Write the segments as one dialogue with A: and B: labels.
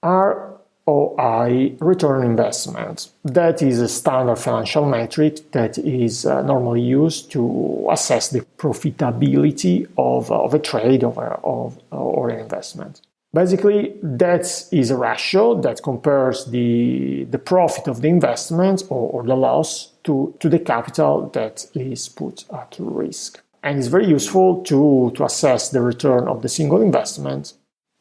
A: ROI, return on investment. That is a standard financial metric that is normally used to assess the profitability of a trade or an investment. Basically, that is a ratio that compares the profit of the investment or the loss to the capital that is put at risk. And it's very useful to assess the return of the single investment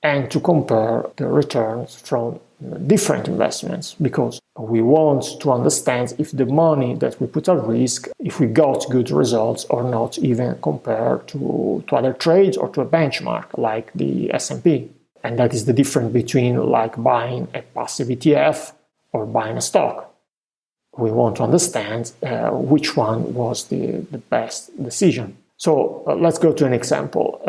A: and to compare the returns from different investments, because we want to understand if the money that we put at risk, if we got good results or not, even compared to other trades or to a benchmark like the S&P. And that is the difference between like buying a passive ETF or buying a stock. We want to understand which one was the best decision. So let's go to an example.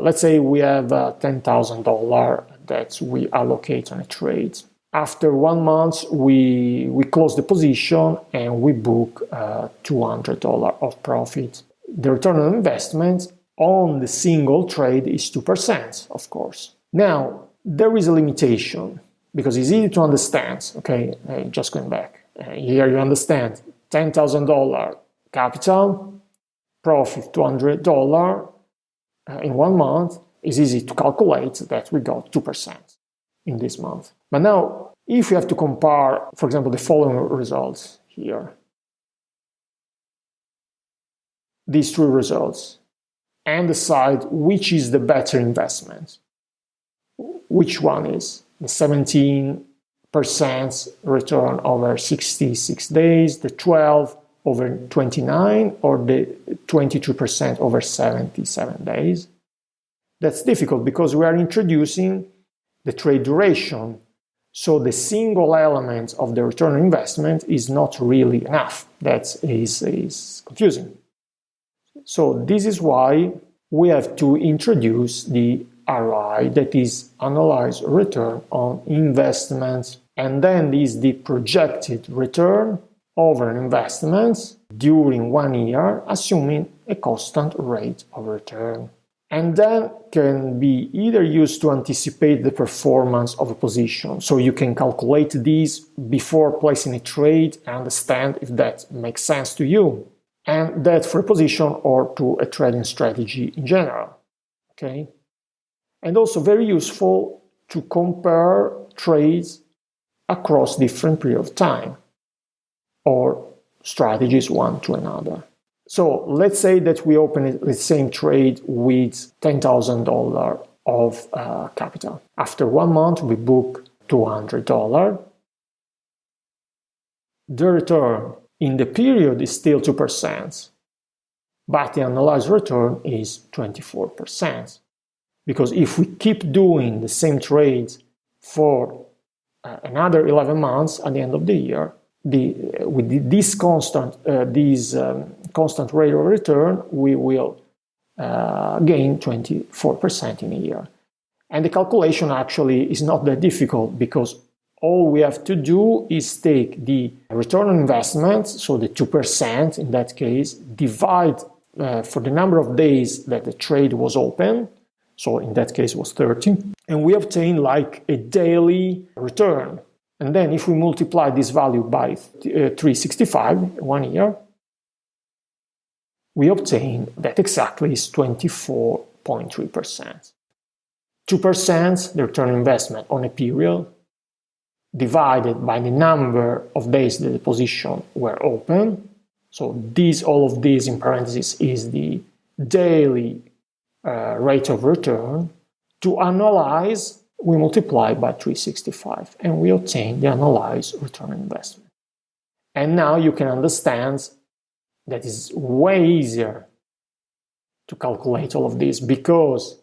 A: Let's say we have $10,000 that we allocate on a trade. After 1 month, we close the position and we book $200 of profit. The return on investment on the single trade is 2%, of course. Now, there is a limitation because it's easy to understand. Okay, just going back. Here you understand $10,000 capital, profit $200 in 1 month. It's easy to calculate that we got 2% in this month. But now, if you have to compare, for example, the following results here, these 3 results, and decide which is the better investment. Which one is the 17% return over 66 days, the 12 over 29, or the 22% over 77 days? That's difficult because we are introducing the trade duration. So the single element of the return on investment is not really enough. That is confusing. So this is why we have to introduce the ROI, that is annualized return on investments, and then this is the projected return over an investment during 1 year, assuming a constant rate of return. And then can be either used to anticipate the performance of a position. So you can calculate these before placing a trade and understand if that makes sense to you. And that for a position or to a trading strategy in general. Okay? And also very useful to compare trades across different periods of time or strategies one to another. So let's say that we open the same trade with $10,000 of capital. After 1 month, we book $200. The return in the period is still 2%, but the annualized return is 24%. Because if we keep doing the same trades for another 11 months at the end of the year, with this constant rate of return, we will gain 24% in a year. And the calculation actually is not that difficult because all we have to do is take the return on investment, so the 2% in that case, divide for the number of days that the trade was open, so in that case it was 30, and we obtain like a daily return. And then if we multiply this value by 365, 1 year, we obtain that exactly is 24.3%. 2% the return on investment on a period divided by the number of days that the position were open. So all of these in parentheses is the daily rate of return. To analyze, we multiply by 365 and we obtain the annualized return on investment. And now you can understand that it's way easier to calculate all of this because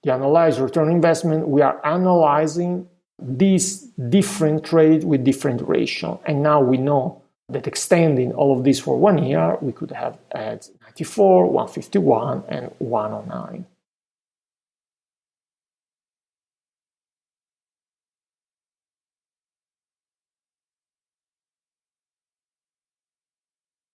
A: the annualized return on investment, we are analyzing these different trades with different duration. And now we know that extending all of this for 1 year, we could have had 94, 151, and 109.